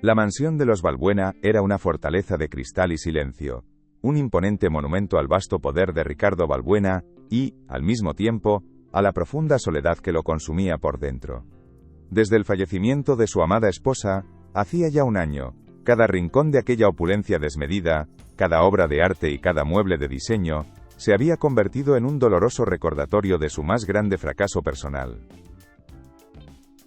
La mansión de los Balbuena era una fortaleza de cristal y silencio, un imponente monumento al vasto poder de Ricardo Balbuena y, al mismo tiempo, a la profunda soledad que lo consumía por dentro. Desde el fallecimiento de su amada esposa, hacía ya un año, cada rincón de aquella opulencia desmedida, cada obra de arte y cada mueble de diseño, se había convertido en un doloroso recordatorio de su más grande fracaso personal.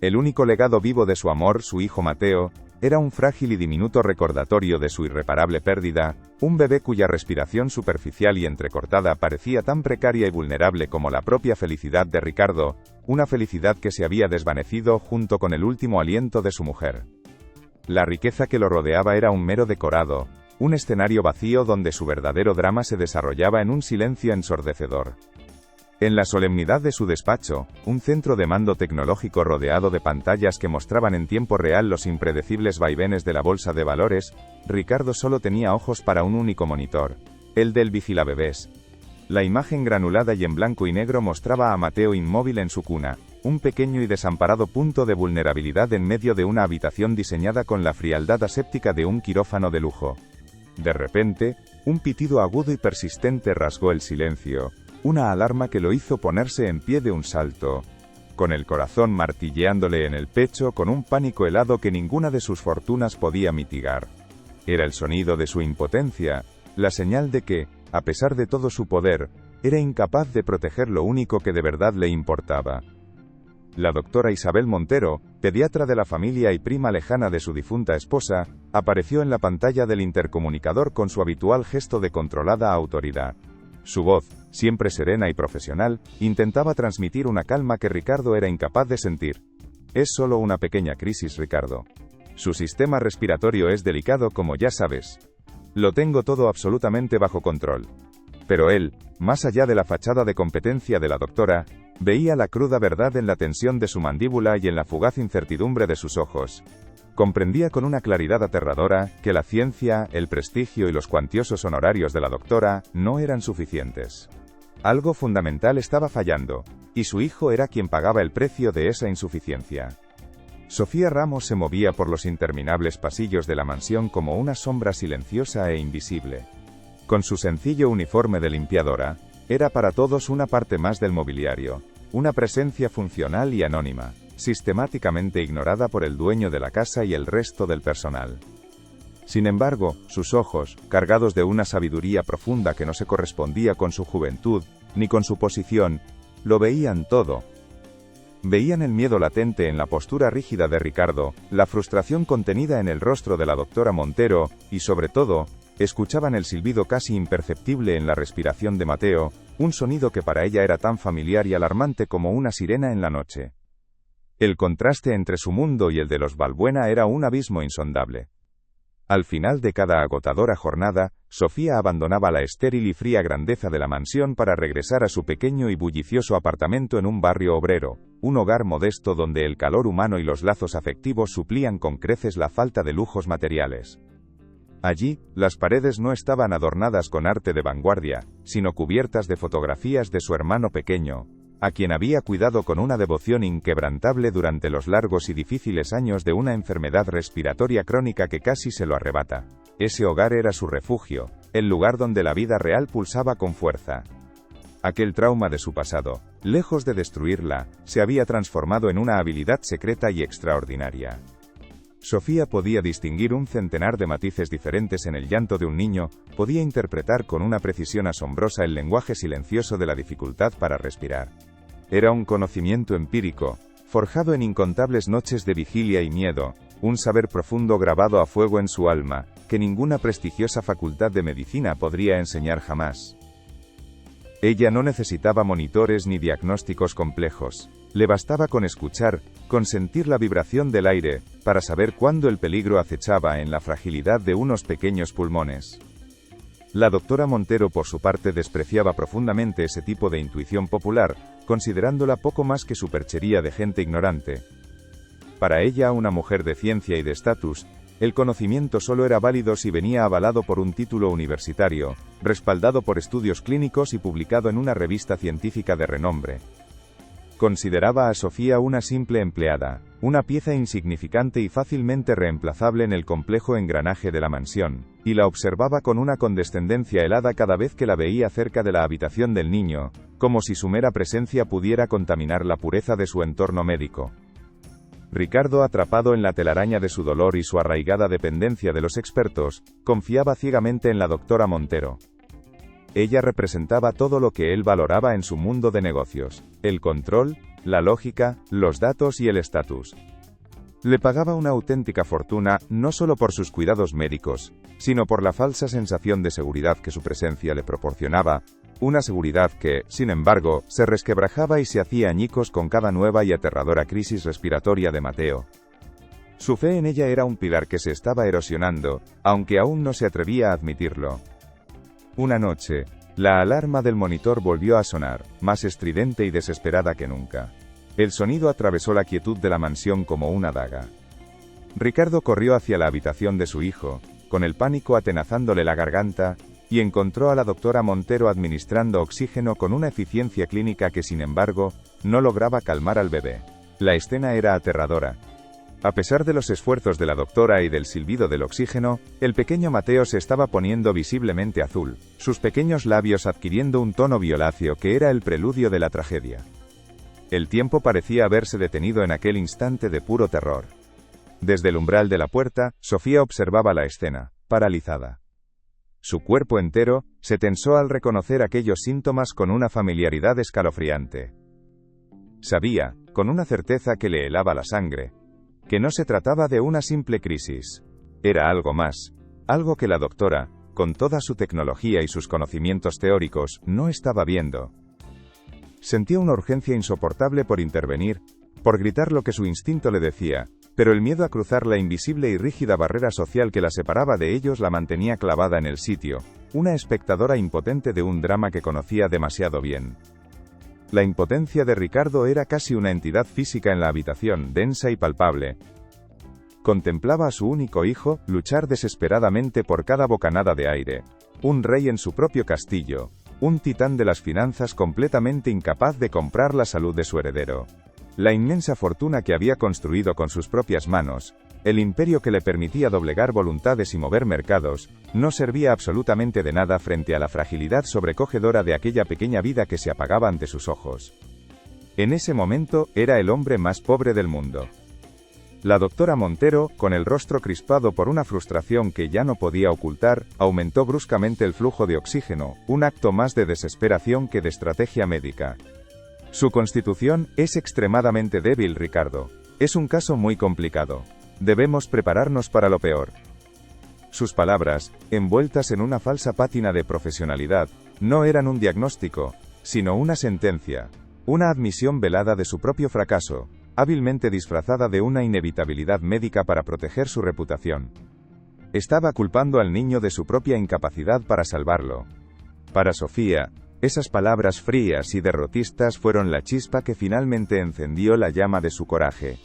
El único legado vivo de su amor, su hijo Mateo, era un frágil y diminuto recordatorio de su irreparable pérdida, un bebé cuya respiración superficial y entrecortada parecía tan precaria y vulnerable como la propia felicidad de Ricardo, una felicidad que se había desvanecido junto con el último aliento de su mujer. La riqueza que lo rodeaba era un mero decorado, un escenario vacío donde su verdadero drama se desarrollaba en un silencio ensordecedor. En la solemnidad de su despacho, un centro de mando tecnológico rodeado de pantallas que mostraban en tiempo real los impredecibles vaivenes de la bolsa de valores, Ricardo solo tenía ojos para un único monitor, el del vigilabebés. La imagen granulada y en blanco y negro mostraba a Mateo inmóvil en su cuna, un pequeño y desamparado punto de vulnerabilidad en medio de una habitación diseñada con la frialdad aséptica de un quirófano de lujo. De repente, un pitido agudo y persistente rasgó el silencio. Una alarma que lo hizo ponerse en pie de un salto, con el corazón martilleándole en el pecho con un pánico helado que ninguna de sus fortunas podía mitigar. Era el sonido de su impotencia, la señal de que, a pesar de todo su poder, era incapaz de proteger lo único que de verdad le importaba. La doctora Isabel Montero, pediatra de la familia y prima lejana de su difunta esposa, apareció en la pantalla del intercomunicador con su habitual gesto de controlada autoridad. Su voz, siempre serena y profesional, intentaba transmitir una calma que Ricardo era incapaz de sentir. Es solo una pequeña crisis, Ricardo. Su sistema respiratorio es delicado, como ya sabes. Lo tengo todo absolutamente bajo control. Pero él, más allá de la fachada de competencia de la doctora, veía la cruda verdad en la tensión de su mandíbula y en la fugaz incertidumbre de sus ojos. Comprendía con una claridad aterradora que la ciencia, el prestigio y los cuantiosos honorarios de la doctora no eran suficientes. Algo fundamental estaba fallando, y su hijo era quien pagaba el precio de esa insuficiencia. Sofía Ramos se movía por los interminables pasillos de la mansión como una sombra silenciosa e invisible. Con su sencillo uniforme de limpiadora, era para todos una parte más del mobiliario, una presencia funcional y anónima, sistemáticamente ignorada por el dueño de la casa y el resto del personal. Sin embargo, sus ojos, cargados de una sabiduría profunda que no se correspondía con su juventud, ni con su posición, lo veían todo. Veían el miedo latente en la postura rígida de Ricardo, la frustración contenida en el rostro de la doctora Montero, y sobre todo, escuchaban el silbido casi imperceptible en la respiración de Mateo, un sonido que para ella era tan familiar y alarmante como una sirena en la noche. El contraste entre su mundo y el de los Balbuena era un abismo insondable. Al final de cada agotadora jornada, Sofía abandonaba la estéril y fría grandeza de la mansión para regresar a su pequeño y bullicioso apartamento en un barrio obrero, un hogar modesto donde el calor humano y los lazos afectivos suplían con creces la falta de lujos materiales. Allí, las paredes no estaban adornadas con arte de vanguardia, sino cubiertas de fotografías de su hermano pequeño, a quien había cuidado con una devoción inquebrantable durante los largos y difíciles años de una enfermedad respiratoria crónica que casi se lo arrebata. Ese hogar era su refugio, el lugar donde la vida real pulsaba con fuerza. Aquel trauma de su pasado, lejos de destruirla, se había transformado en una habilidad secreta y extraordinaria. Sofía podía distinguir un centenar de matices diferentes en el llanto de un niño, podía interpretar con una precisión asombrosa el lenguaje silencioso de la dificultad para respirar. Era un conocimiento empírico, forjado en incontables noches de vigilia y miedo, un saber profundo grabado a fuego en su alma, que ninguna prestigiosa facultad de medicina podría enseñar jamás. Ella no necesitaba monitores ni diagnósticos complejos. Le bastaba con escuchar, con sentir la vibración del aire, para saber cuándo el peligro acechaba en la fragilidad de unos pequeños pulmones. La doctora Montero por su parte despreciaba profundamente ese tipo de intuición popular, considerándola poco más que superchería de gente ignorante. Para ella, una mujer de ciencia y de estatus, el conocimiento solo era válido si venía avalado por un título universitario, respaldado por estudios clínicos y publicado en una revista científica de renombre. Consideraba a Sofía una simple empleada, una pieza insignificante y fácilmente reemplazable en el complejo engranaje de la mansión, y la observaba con una condescendencia helada cada vez que la veía cerca de la habitación del niño, como si su mera presencia pudiera contaminar la pureza de su entorno médico. Ricardo, atrapado en la telaraña de su dolor y su arraigada dependencia de los expertos, confiaba ciegamente en la doctora Montero. Ella representaba todo lo que él valoraba en su mundo de negocios: el control, la lógica, los datos y el estatus. Le pagaba una auténtica fortuna, no solo por sus cuidados médicos, sino por la falsa sensación de seguridad que su presencia le proporcionaba, una seguridad que, sin embargo, se resquebrajaba y se hacía añicos con cada nueva y aterradora crisis respiratoria de Mateo. Su fe en ella era un pilar que se estaba erosionando, aunque aún no se atrevía a admitirlo. Una noche, la alarma del monitor volvió a sonar, más estridente y desesperada que nunca. El sonido atravesó la quietud de la mansión como una daga. Ricardo corrió hacia la habitación de su hijo, con el pánico atenazándole la garganta, y encontró a la doctora Montero administrando oxígeno con una eficiencia clínica que, sin embargo, no lograba calmar al bebé. La escena era aterradora. A pesar de los esfuerzos de la doctora y del silbido del oxígeno, el pequeño Mateo se estaba poniendo visiblemente azul, sus pequeños labios adquiriendo un tono violáceo que era el preludio de la tragedia. El tiempo parecía haberse detenido en aquel instante de puro terror. Desde el umbral de la puerta, Sofía observaba la escena, paralizada. Su cuerpo entero se tensó al reconocer aquellos síntomas con una familiaridad escalofriante. Sabía, con una certeza que le helaba la sangre, que no se trataba de una simple crisis. Era algo más, algo que la doctora, con toda su tecnología y sus conocimientos teóricos, no estaba viendo. Sentía una urgencia insoportable por intervenir, por gritar lo que su instinto le decía, pero el miedo a cruzar la invisible y rígida barrera social que la separaba de ellos la mantenía clavada en el sitio, una espectadora impotente de un drama que conocía demasiado bien. La impotencia de Ricardo era casi una entidad física en la habitación, densa y palpable. Contemplaba a su único hijo luchar desesperadamente por cada bocanada de aire, un rey en su propio castillo, un titán de las finanzas completamente incapaz de comprar la salud de su heredero. La inmensa fortuna que había construido con sus propias manos, el imperio que le permitía doblegar voluntades y mover mercados, no servía absolutamente de nada frente a la fragilidad sobrecogedora de aquella pequeña vida que se apagaba ante sus ojos. En ese momento, era el hombre más pobre del mundo. La doctora Montero, con el rostro crispado por una frustración que ya no podía ocultar, aumentó bruscamente el flujo de oxígeno, un acto más de desesperación que de estrategia médica. Su constitución es extremadamente débil, Ricardo. Es un caso muy complicado. Debemos prepararnos para lo peor. Sus palabras, envueltas en una falsa pátina de profesionalidad, no eran un diagnóstico, sino una sentencia, una admisión velada de su propio fracaso, hábilmente disfrazada de una inevitabilidad médica para proteger su reputación. Estaba culpando al niño de su propia incapacidad para salvarlo. Para Sofía, esas palabras frías y derrotistas fueron la chispa que finalmente encendió la llama de su coraje.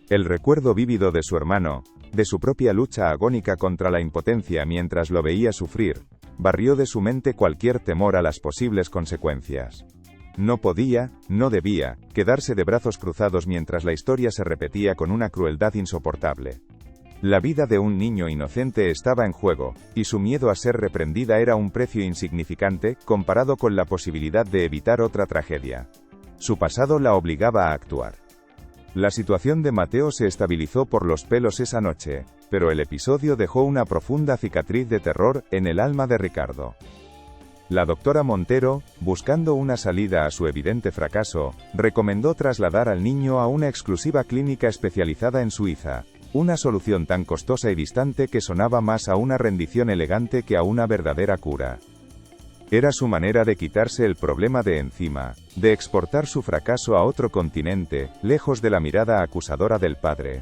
El recuerdo vívido de su hermano, de su propia lucha agónica contra la impotencia mientras lo veía sufrir, barrió de su mente cualquier temor a las posibles consecuencias. No podía, no debía, quedarse de brazos cruzados mientras la historia se repetía con una crueldad insoportable. La vida de un niño inocente estaba en juego, y su miedo a ser reprendida era un precio insignificante, comparado con la posibilidad de evitar otra tragedia. Su pasado la obligaba a actuar. La situación de Mateo se estabilizó por los pelos esa noche, pero el episodio dejó una profunda cicatriz de terror en el alma de Ricardo. La doctora Montero, buscando una salida a su evidente fracaso, recomendó trasladar al niño a una exclusiva clínica especializada en Suiza, una solución tan costosa y distante que sonaba más a una rendición elegante que a una verdadera cura. Era su manera de quitarse el problema de encima, de exportar su fracaso a otro continente, lejos de la mirada acusadora del padre.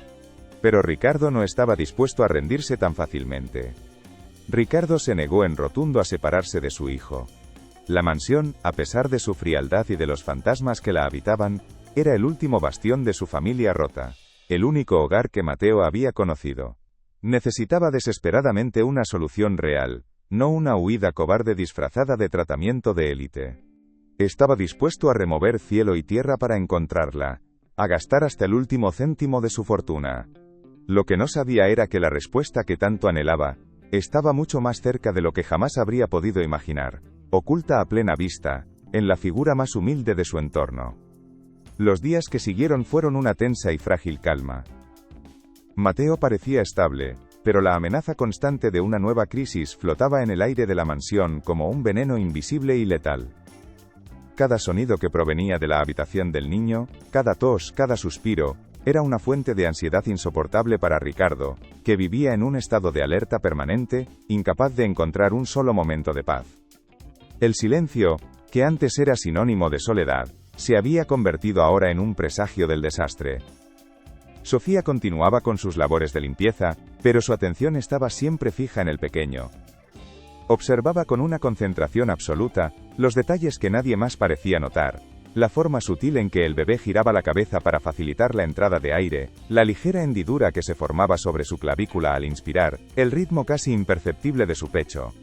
Pero Ricardo no estaba dispuesto a rendirse tan fácilmente. Ricardo se negó en rotundo a separarse de su hijo. La mansión, a pesar de su frialdad y de los fantasmas que la habitaban, era el último bastión de su familia rota, el único hogar que Mateo había conocido. Necesitaba desesperadamente una solución real, no una huida cobarde disfrazada de tratamiento de élite. Estaba dispuesto a remover cielo y tierra para encontrarla, a gastar hasta el último céntimo de su fortuna. Lo que no sabía era que la respuesta que tanto anhelaba estaba mucho más cerca de lo que jamás habría podido imaginar, oculta a plena vista, en la figura más humilde de su entorno. Los días que siguieron fueron una tensa y frágil calma. Mateo parecía estable, pero la amenaza constante de una nueva crisis flotaba en el aire de la mansión como un veneno invisible y letal. Cada sonido que provenía de la habitación del niño, cada tos, cada suspiro, era una fuente de ansiedad insoportable para Ricardo, que vivía en un estado de alerta permanente, incapaz de encontrar un solo momento de paz. El silencio, que antes era sinónimo de soledad, se había convertido ahora en un presagio del desastre. Sofía continuaba con sus labores de limpieza, pero su atención estaba siempre fija en el pequeño. Observaba con una concentración absoluta los detalles que nadie más parecía notar: la forma sutil en que el bebé giraba la cabeza para facilitar la entrada de aire, la ligera hendidura que se formaba sobre su clavícula al inspirar, el ritmo casi imperceptible de su pecho.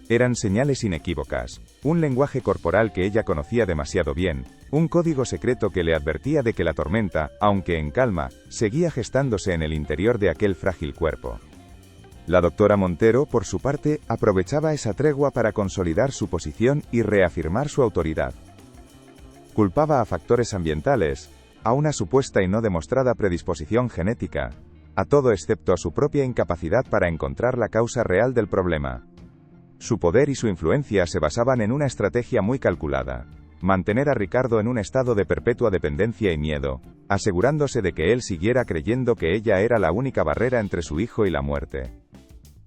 Eran señales inequívocas, un lenguaje corporal que ella conocía demasiado bien, un código secreto que le advertía de que la tormenta, aunque en calma, seguía gestándose en el interior de aquel frágil cuerpo. La doctora Montero, por su parte, aprovechaba esa tregua para consolidar su posición y reafirmar su autoridad. Culpaba a factores ambientales, a una supuesta y no demostrada predisposición genética, a todo excepto a su propia incapacidad para encontrar la causa real del problema. Su poder y su influencia se basaban en una estrategia muy calculada: mantener a Ricardo en un estado de perpetua dependencia y miedo, asegurándose de que él siguiera creyendo que ella era la única barrera entre su hijo y la muerte.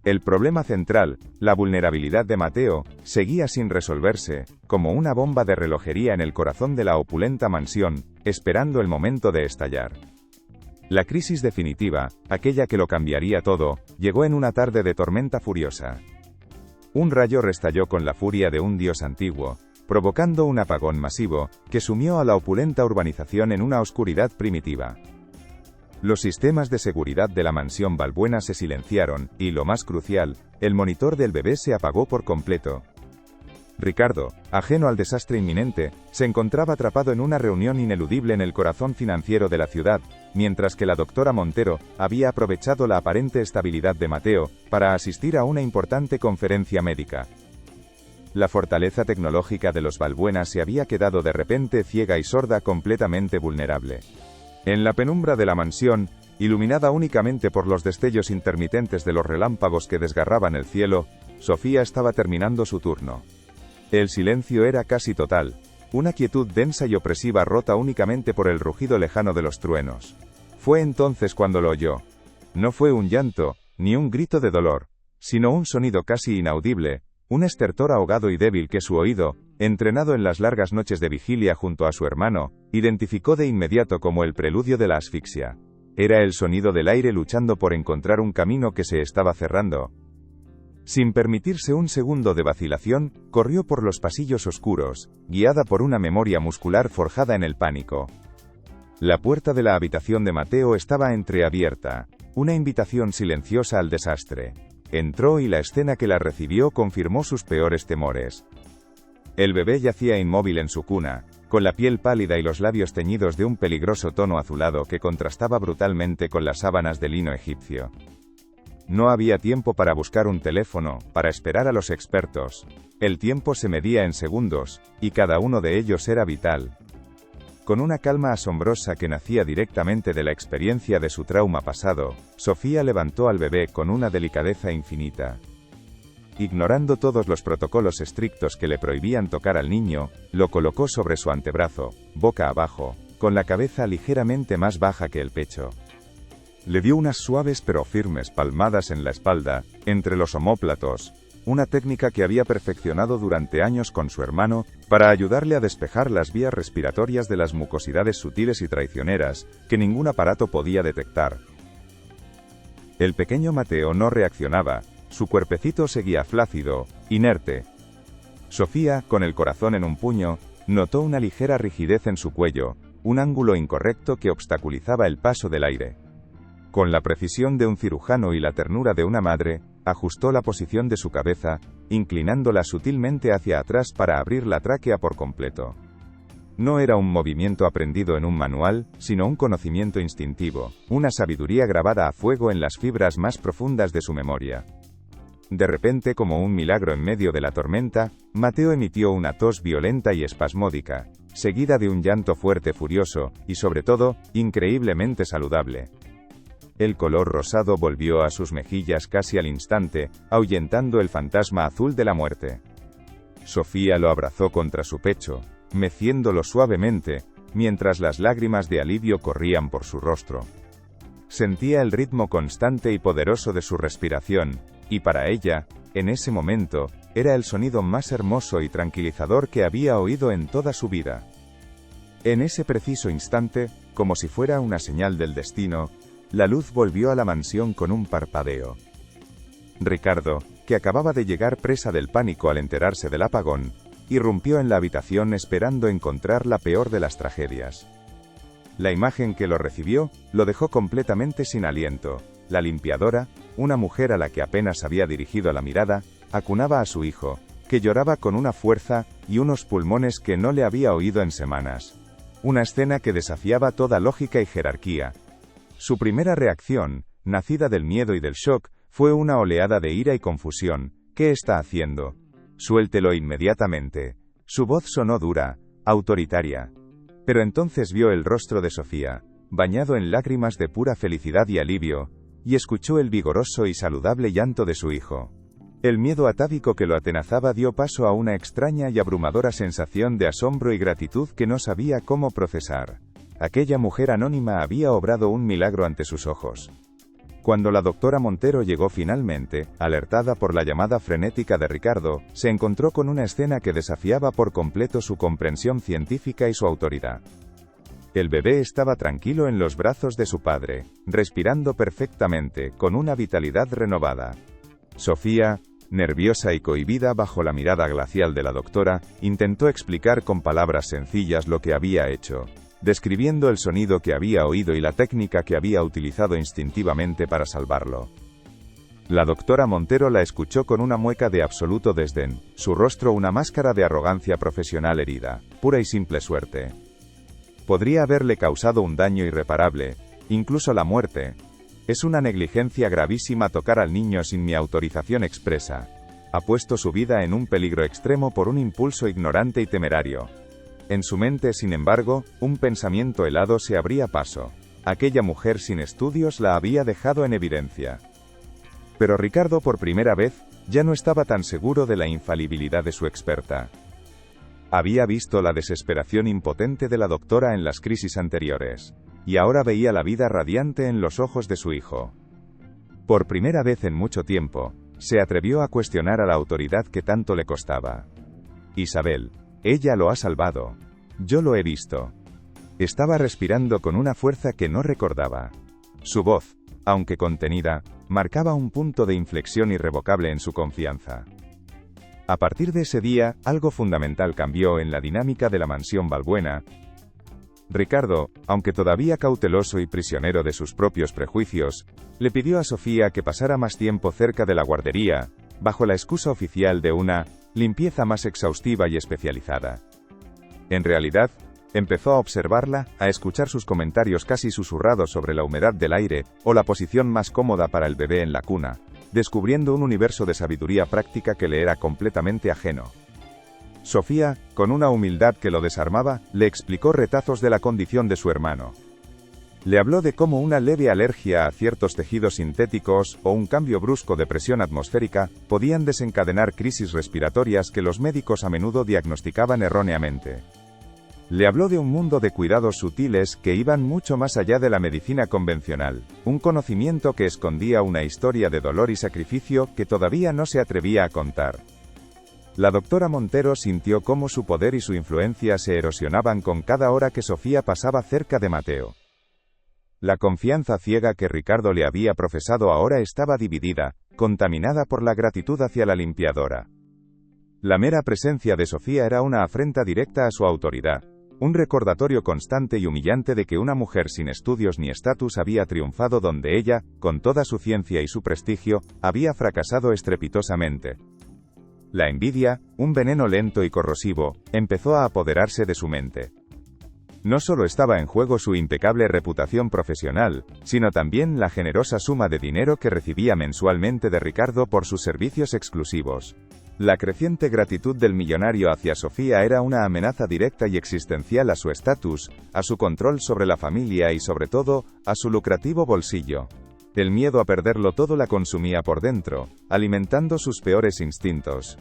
El problema central, la vulnerabilidad de Mateo, seguía sin resolverse, como una bomba de relojería en el corazón de la opulenta mansión, esperando el momento de estallar. La crisis definitiva, aquella que lo cambiaría todo, llegó en una tarde de tormenta furiosa. Un rayo restalló con la furia de un dios antiguo, provocando un apagón masivo, que sumió a la opulenta urbanización en una oscuridad primitiva. Los sistemas de seguridad de la mansión Balbuena se silenciaron, y lo más crucial, el monitor del bebé se apagó por completo. Ricardo, ajeno al desastre inminente, se encontraba atrapado en una reunión ineludible en el corazón financiero de la ciudad, mientras que la doctora Montero había aprovechado la aparente estabilidad de Mateo para asistir a una importante conferencia médica. La fortaleza tecnológica de los Balbuena se había quedado de repente ciega y sorda, completamente vulnerable. En la penumbra de la mansión, iluminada únicamente por los destellos intermitentes de los relámpagos que desgarraban el cielo, Sofía estaba terminando su turno. El silencio era casi total, una quietud densa y opresiva rota únicamente por el rugido lejano de los truenos. Fue entonces cuando lo oyó. No fue un llanto, ni un grito de dolor, sino un sonido casi inaudible, un estertor ahogado y débil que su oído, entrenado en las largas noches de vigilia junto a su hermano, identificó de inmediato como el preludio de la asfixia. Era el sonido del aire luchando por encontrar un camino que se estaba cerrando. Sin permitirse un segundo de vacilación, corrió por los pasillos oscuros, guiada por una memoria muscular forjada en el pánico. La puerta de la habitación de Mateo estaba entreabierta, una invitación silenciosa al desastre. Entró y la escena que la recibió confirmó sus peores temores. El bebé yacía inmóvil en su cuna, con la piel pálida y los labios teñidos de un peligroso tono azulado que contrastaba brutalmente con las sábanas de lino egipcio. No había tiempo para buscar un teléfono, para esperar a los expertos. El tiempo se medía en segundos, y cada uno de ellos era vital. Con una calma asombrosa que nacía directamente de la experiencia de su trauma pasado, Sofía levantó al bebé con una delicadeza infinita. Ignorando todos los protocolos estrictos que le prohibían tocar al niño, lo colocó sobre su antebrazo, boca abajo, con la cabeza ligeramente más baja que el pecho. Le dio unas suaves pero firmes palmadas en la espalda, entre los omóplatos, una técnica que había perfeccionado durante años con su hermano, para ayudarle a despejar las vías respiratorias de las mucosidades sutiles y traicioneras, que ningún aparato podía detectar. El pequeño Mateo no reaccionaba, su cuerpecito seguía flácido, inerte. Sofía, con el corazón en un puño, notó una ligera rigidez en su cuello, un ángulo incorrecto que obstaculizaba el paso del aire. Con la precisión de un cirujano y la ternura de una madre, ajustó la posición de su cabeza, inclinándola sutilmente hacia atrás para abrir la tráquea por completo. No era un movimiento aprendido en un manual, sino un conocimiento instintivo, una sabiduría grabada a fuego en las fibras más profundas de su memoria. De repente, como un milagro en medio de la tormenta, Mateo emitió una tos violenta y espasmódica, seguida de un llanto fuerte, furioso, y sobre todo, increíblemente saludable. El color rosado volvió a sus mejillas casi al instante, ahuyentando el fantasma azul de la muerte. Sofía lo abrazó contra su pecho, meciéndolo suavemente, mientras las lágrimas de alivio corrían por su rostro. Sentía el ritmo constante y poderoso de su respiración, y para ella, en ese momento, era el sonido más hermoso y tranquilizador que había oído en toda su vida. En ese preciso instante, como si fuera una señal del destino, la luz volvió a la mansión con un parpadeo. Ricardo, que acababa de llegar presa del pánico al enterarse del apagón, irrumpió en la habitación esperando encontrar la peor de las tragedias. La imagen que lo recibió, lo dejó completamente sin aliento. La limpiadora, una mujer a la que apenas había dirigido la mirada, acunaba a su hijo, que lloraba con una fuerza y unos pulmones que no le había oído en semanas. Una escena que desafiaba toda lógica y jerarquía. Su primera reacción, nacida del miedo y del shock, fue una oleada de ira y confusión. ¿Qué está haciendo? Suéltelo inmediatamente. Su voz sonó dura, autoritaria. Pero entonces vio el rostro de Sofía, bañado en lágrimas de pura felicidad y alivio, y escuchó el vigoroso y saludable llanto de su hijo. El miedo atávico que lo atenazaba dio paso a una extraña y abrumadora sensación de asombro y gratitud que no sabía cómo procesar. Aquella mujer anónima había obrado un milagro ante sus ojos. Cuando la doctora Montero llegó finalmente, alertada por la llamada frenética de Ricardo, se encontró con una escena que desafiaba por completo su comprensión científica y su autoridad. El bebé estaba tranquilo en los brazos de su padre, respirando perfectamente, con una vitalidad renovada. Sofía, nerviosa y cohibida bajo la mirada glacial de la doctora, intentó explicar con palabras sencillas lo que había hecho, describiendo el sonido que había oído y la técnica que había utilizado instintivamente para salvarlo. La doctora Montero la escuchó con una mueca de absoluto desdén, su rostro una máscara de arrogancia profesional herida, pura y simple suerte. Podría haberle causado un daño irreparable, incluso la muerte. Es una negligencia gravísima tocar al niño sin mi autorización expresa. Ha puesto su vida en un peligro extremo por un impulso ignorante y temerario. En su mente, sin embargo, un pensamiento helado se abría paso. Aquella mujer sin estudios la había dejado en evidencia. Pero Ricardo, por primera vez, ya no estaba tan seguro de la infalibilidad de su experta. Había visto la desesperación impotente de la doctora en las crisis anteriores, y ahora veía la vida radiante en los ojos de su hijo. Por primera vez en mucho tiempo, se atrevió a cuestionar a la autoridad que tanto le costaba. Isabel, ella lo ha salvado. Yo lo he visto. Estaba respirando con una fuerza que no recordaba. Su voz, aunque contenida, marcaba un punto de inflexión irrevocable en su confianza. A partir de ese día, algo fundamental cambió en la dinámica de la mansión Balbuena. Ricardo, aunque todavía cauteloso y prisionero de sus propios prejuicios, le pidió a Sofía que pasara más tiempo cerca de la guardería, bajo la excusa oficial de una limpieza más exhaustiva y especializada. En realidad, empezó a observarla, a escuchar sus comentarios casi susurrados sobre la humedad del aire, o la posición más cómoda para el bebé en la cuna, descubriendo un universo de sabiduría práctica que le era completamente ajeno. Sofía, con una humildad que lo desarmaba, le explicó retazos de la condición de su hermano. Le habló de cómo una leve alergia a ciertos tejidos sintéticos, o un cambio brusco de presión atmosférica, podían desencadenar crisis respiratorias que los médicos a menudo diagnosticaban erróneamente. Le habló de un mundo de cuidados sutiles que iban mucho más allá de la medicina convencional, un conocimiento que escondía una historia de dolor y sacrificio que todavía no se atrevía a contar. La doctora Montero sintió cómo su poder y su influencia se erosionaban con cada hora que Sofía pasaba cerca de Mateo. La confianza ciega que Ricardo le había profesado ahora estaba dividida, contaminada por la gratitud hacia la limpiadora. La mera presencia de Sofía era una afrenta directa a su autoridad. Un recordatorio constante y humillante de que una mujer sin estudios ni estatus había triunfado donde ella, con toda su ciencia y su prestigio, había fracasado estrepitosamente. La envidia, un veneno lento y corrosivo, empezó a apoderarse de su mente. No solo estaba en juego su impecable reputación profesional, sino también la generosa suma de dinero que recibía mensualmente de Ricardo por sus servicios exclusivos. La creciente gratitud del millonario hacia Sofía era una amenaza directa y existencial a su estatus, a su control sobre la familia y sobre todo, a su lucrativo bolsillo. El miedo a perderlo todo la consumía por dentro, alimentando sus peores instintos.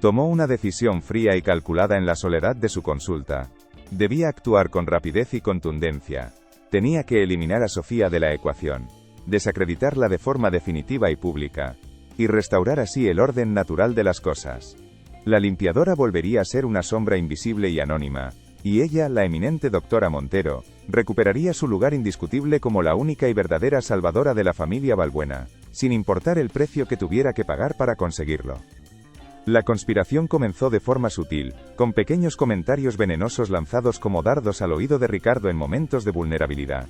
Tomó una decisión fría y calculada en la soledad de su consulta. Debía actuar con rapidez y contundencia. Tenía que eliminar a Sofía de la ecuación, desacreditarla de forma definitiva y pública, y restaurar así el orden natural de las cosas. La limpiadora volvería a ser una sombra invisible y anónima, y ella, la eminente doctora Montero, recuperaría su lugar indiscutible como la única y verdadera salvadora de la familia Balbuena, sin importar el precio que tuviera que pagar para conseguirlo. La conspiración comenzó de forma sutil, con pequeños comentarios venenosos lanzados como dardos al oído de Ricardo en momentos de vulnerabilidad.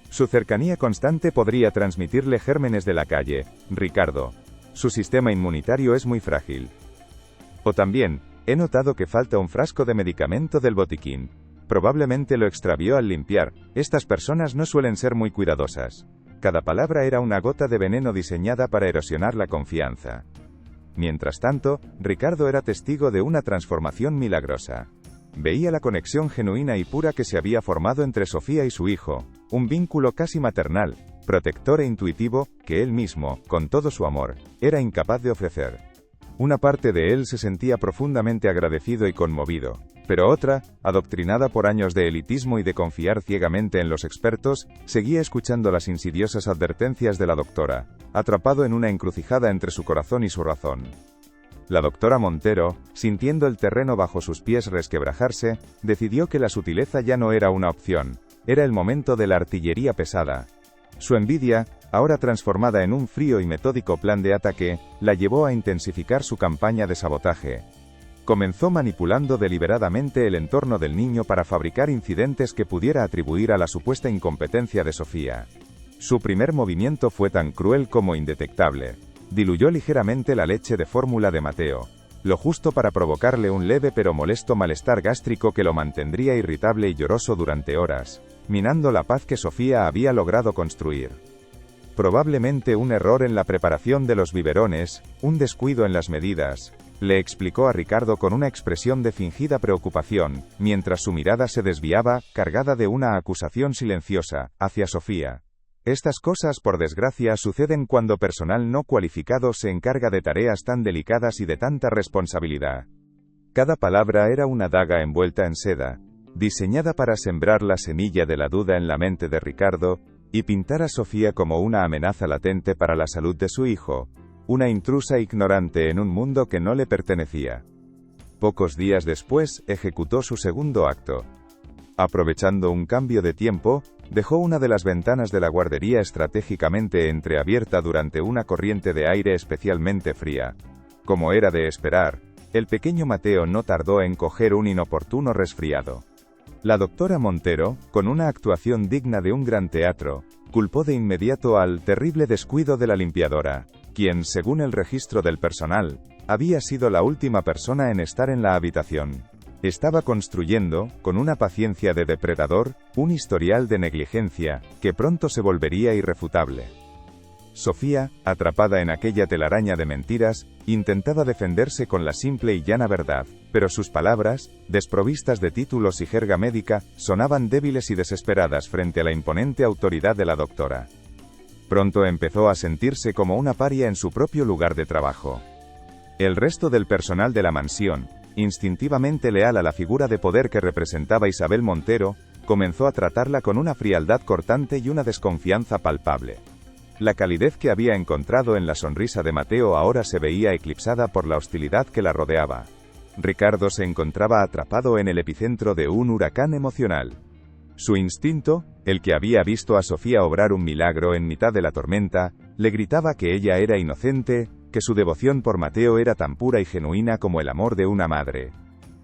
Su cercanía constante podría transmitirle gérmenes de la calle. Ricardo, su sistema inmunitario es muy frágil. O también, he notado que falta un frasco de medicamento del botiquín. Probablemente lo extravió al limpiar. Estas personas no suelen ser muy cuidadosas. Cada palabra era una gota de veneno diseñada para erosionar la confianza. Mientras tanto, Ricardo era testigo de una transformación milagrosa. Veía la conexión genuina y pura que se había formado entre Sofía y su hijo, un vínculo casi maternal, protector e intuitivo, que él mismo, con todo su amor, era incapaz de ofrecer. Una parte de él se sentía profundamente agradecido y conmovido, pero otra, adoctrinada por años de elitismo y de confiar ciegamente en los expertos, seguía escuchando las insidiosas advertencias de la doctora, atrapado en una encrucijada entre su corazón y su razón. La doctora Montero, sintiendo el terreno bajo sus pies resquebrajarse, decidió que la sutileza ya no era una opción, era el momento de la artillería pesada. Su envidia, ahora transformada en un frío y metódico plan de ataque, la llevó a intensificar su campaña de sabotaje. Comenzó manipulando deliberadamente el entorno del niño para fabricar incidentes que pudiera atribuir a la supuesta incompetencia de Sofía. Su primer movimiento fue tan cruel como indetectable. Diluyó ligeramente la leche de fórmula de Mateo, lo justo para provocarle un leve pero molesto malestar gástrico que lo mantendría irritable y lloroso durante horas, minando la paz que Sofía había logrado construir. Probablemente un error en la preparación de los biberones, un descuido en las medidas, le explicó a Ricardo con una expresión de fingida preocupación, mientras su mirada se desviaba, cargada de una acusación silenciosa, hacia Sofía. Estas cosas, por desgracia, suceden cuando personal no cualificado se encarga de tareas tan delicadas y de tanta responsabilidad. Cada palabra era una daga envuelta en seda, diseñada para sembrar la semilla de la duda en la mente de Ricardo, y pintar a Sofía como una amenaza latente para la salud de su hijo, una intrusa ignorante en un mundo que no le pertenecía. Pocos días después, ejecutó su segundo acto. Aprovechando un cambio de tiempo, dejó una de las ventanas de la guardería estratégicamente entreabierta durante una corriente de aire especialmente fría. Como era de esperar, el pequeño Mateo no tardó en coger un inoportuno resfriado. La doctora Montero, con una actuación digna de un gran teatro, culpó de inmediato al terrible descuido de la limpiadora, quien, según el registro del personal, había sido la última persona en estar en la habitación. Estaba construyendo, con una paciencia de depredador, un historial de negligencia, que pronto se volvería irrefutable. Sofía, atrapada en aquella telaraña de mentiras, intentaba defenderse con la simple y llana verdad, pero sus palabras, desprovistas de títulos y jerga médica, sonaban débiles y desesperadas frente a la imponente autoridad de la doctora. Pronto empezó a sentirse como una paria en su propio lugar de trabajo. El resto del personal de la mansión, instintivamente leal a la figura de poder que representaba Isabel Montero, comenzó a tratarla con una frialdad cortante y una desconfianza palpable. La calidez que había encontrado en la sonrisa de Mateo ahora se veía eclipsada por la hostilidad que la rodeaba. Ricardo se encontraba atrapado en el epicentro de un huracán emocional. Su instinto, el que había visto a Sofía obrar un milagro en mitad de la tormenta, le gritaba que ella era inocente, que su devoción por Mateo era tan pura y genuina como el amor de una madre.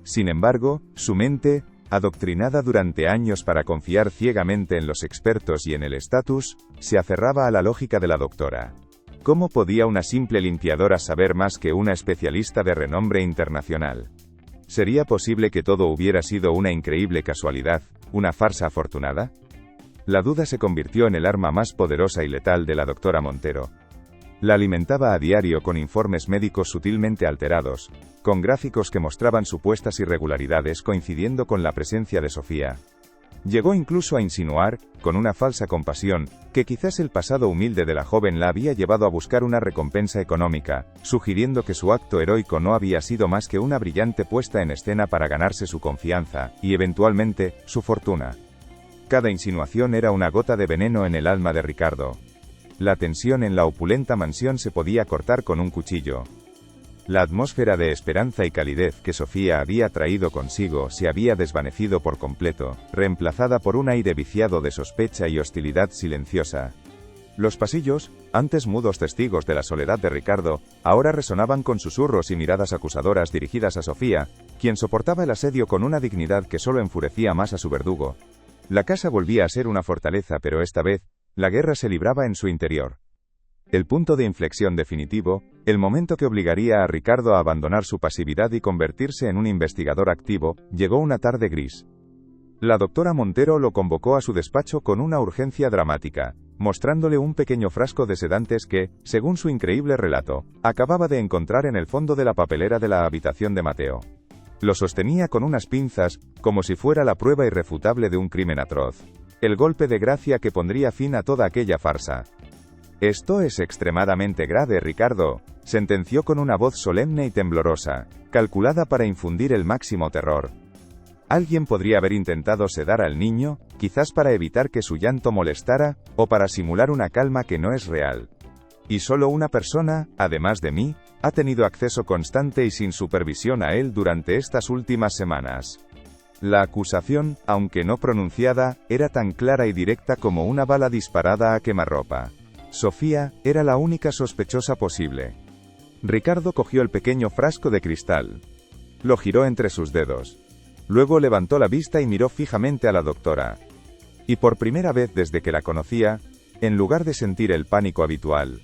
Sin embargo, su mente, adoctrinada durante años para confiar ciegamente en los expertos y en el estatus, se aferraba a la lógica de la doctora. ¿Cómo podía una simple limpiadora saber más que una especialista de renombre internacional? ¿Sería posible que todo hubiera sido una increíble casualidad, una farsa afortunada? La duda se convirtió en el arma más poderosa y letal de la doctora Montero. La alimentaba a diario con informes médicos sutilmente alterados, con gráficos que mostraban supuestas irregularidades coincidiendo con la presencia de Sofía. Llegó incluso a insinuar, con una falsa compasión, que quizás el pasado humilde de la joven la había llevado a buscar una recompensa económica, sugiriendo que su acto heroico no había sido más que una brillante puesta en escena para ganarse su confianza, y eventualmente, su fortuna. Cada insinuación era una gota de veneno en el alma de Ricardo. La tensión en la opulenta mansión se podía cortar con un cuchillo. La atmósfera de esperanza y calidez que Sofía había traído consigo se había desvanecido por completo, reemplazada por un aire viciado de sospecha y hostilidad silenciosa. Los pasillos, antes mudos testigos de la soledad de Ricardo, ahora resonaban con susurros y miradas acusadoras dirigidas a Sofía, quien soportaba el asedio con una dignidad que solo enfurecía más a su verdugo. La casa volvía a ser una fortaleza, pero esta vez, la guerra se libraba en su interior. El punto de inflexión definitivo, el momento que obligaría a Ricardo a abandonar su pasividad y convertirse en un investigador activo, llegó una tarde gris. La doctora Montero lo convocó a su despacho con una urgencia dramática, mostrándole un pequeño frasco de sedantes que, según su increíble relato, acababa de encontrar en el fondo de la papelera de la habitación de Mateo. Lo sostenía con unas pinzas, como si fuera la prueba irrefutable de un crimen atroz. El golpe de gracia que pondría fin a toda aquella farsa. «Esto es extremadamente grave, Ricardo», sentenció con una voz solemne y temblorosa, calculada para infundir el máximo terror. Alguien podría haber intentado sedar al niño, quizás para evitar que su llanto molestara, o para simular una calma que no es real. Y solo una persona, además de mí, ha tenido acceso constante y sin supervisión a él durante estas últimas semanas. La acusación, aunque no pronunciada, era tan clara y directa como una bala disparada a quemarropa. Sofía era la única sospechosa posible. Ricardo cogió el pequeño frasco de cristal. Lo giró entre sus dedos. Luego levantó la vista y miró fijamente a la doctora. Y por primera vez desde que la conocía, en lugar de sentir el pánico habitual,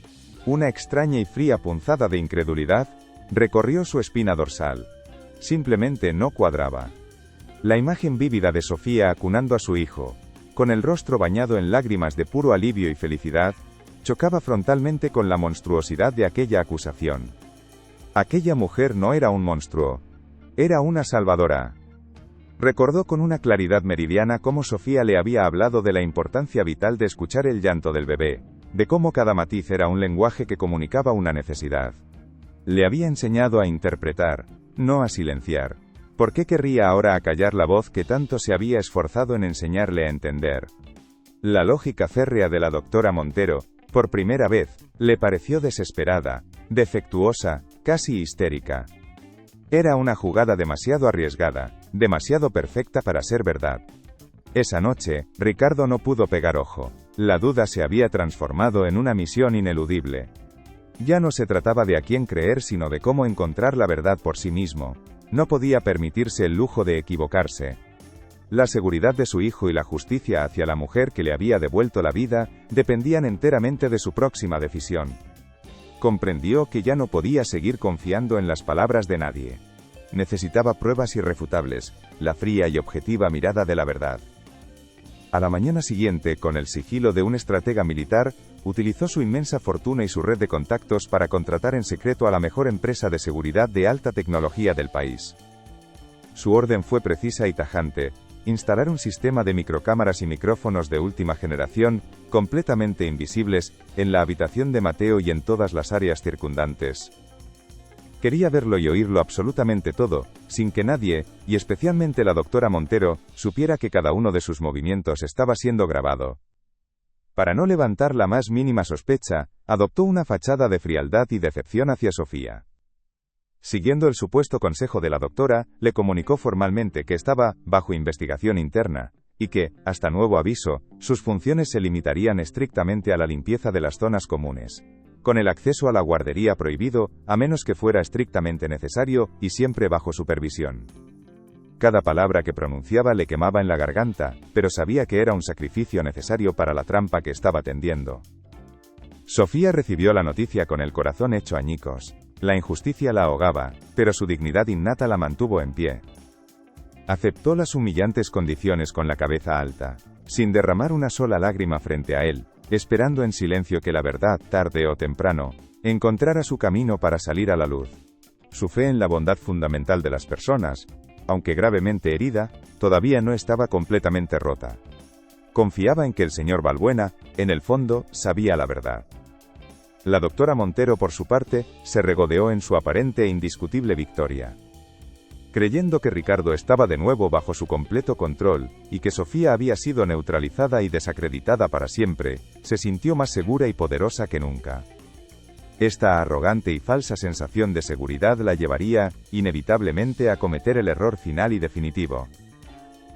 una extraña y fría punzada de incredulidad, recorrió su espina dorsal. Simplemente no cuadraba. La imagen vívida de Sofía acunando a su hijo, con el rostro bañado en lágrimas de puro alivio y felicidad, chocaba frontalmente con la monstruosidad de aquella acusación. Aquella mujer no era un monstruo. Era una salvadora. Recordó con una claridad meridiana cómo Sofía le había hablado de la importancia vital de escuchar el llanto del bebé, de cómo cada matiz era un lenguaje que comunicaba una necesidad. Le había enseñado a interpretar, no a silenciar. ¿Por qué querría ahora acallar la voz que tanto se había esforzado en enseñarle a entender? La lógica férrea de la doctora Montero, por primera vez, le pareció desesperada, defectuosa, casi histérica. Era una jugada demasiado arriesgada, demasiado perfecta para ser verdad. Esa noche, Ricardo no pudo pegar ojo. La duda se había transformado en una misión ineludible. Ya no se trataba de a quién creer sino de cómo encontrar la verdad por sí mismo. No podía permitirse el lujo de equivocarse. La seguridad de su hijo y la justicia hacia la mujer que le había devuelto la vida, dependían enteramente de su próxima decisión. Comprendió que ya no podía seguir confiando en las palabras de nadie. Necesitaba pruebas irrefutables, la fría y objetiva mirada de la verdad. A la mañana siguiente, con el sigilo de un estratega militar, utilizó su inmensa fortuna y su red de contactos para contratar en secreto a la mejor empresa de seguridad de alta tecnología del país. Su orden fue precisa y tajante: instalar un sistema de microcámaras y micrófonos de última generación, completamente invisibles, en la habitación de Mateo y en todas las áreas circundantes. Quería verlo y oírlo absolutamente todo, sin que nadie, y especialmente la doctora Montero, supiera que cada uno de sus movimientos estaba siendo grabado. Para no levantar la más mínima sospecha, adoptó una fachada de frialdad y decepción hacia Sofía. Siguiendo el supuesto consejo de la doctora, le comunicó formalmente que estaba bajo investigación interna, y que, hasta nuevo aviso, sus funciones se limitarían estrictamente a la limpieza de las zonas comunes, con el acceso a la guardería prohibido, a menos que fuera estrictamente necesario, y siempre bajo supervisión. Cada palabra que pronunciaba le quemaba en la garganta, pero sabía que era un sacrificio necesario para la trampa que estaba tendiendo. Sofía recibió la noticia con el corazón hecho añicos. La injusticia la ahogaba, pero su dignidad innata la mantuvo en pie. Aceptó las humillantes condiciones con la cabeza alta, sin derramar una sola lágrima frente a él, esperando en silencio que la verdad, tarde o temprano, encontrara su camino para salir a la luz. Su fe en la bondad fundamental de las personas, aunque gravemente herida, todavía no estaba completamente rota. Confiaba en que el señor Balbuena, en el fondo, sabía la verdad. La doctora Montero, por su parte, se regodeó en su aparente e indiscutible victoria. Creyendo que Ricardo estaba de nuevo bajo su completo control, y que Sofía había sido neutralizada y desacreditada para siempre, se sintió más segura y poderosa que nunca. Esta arrogante y falsa sensación de seguridad la llevaría, inevitablemente, a cometer el error final y definitivo.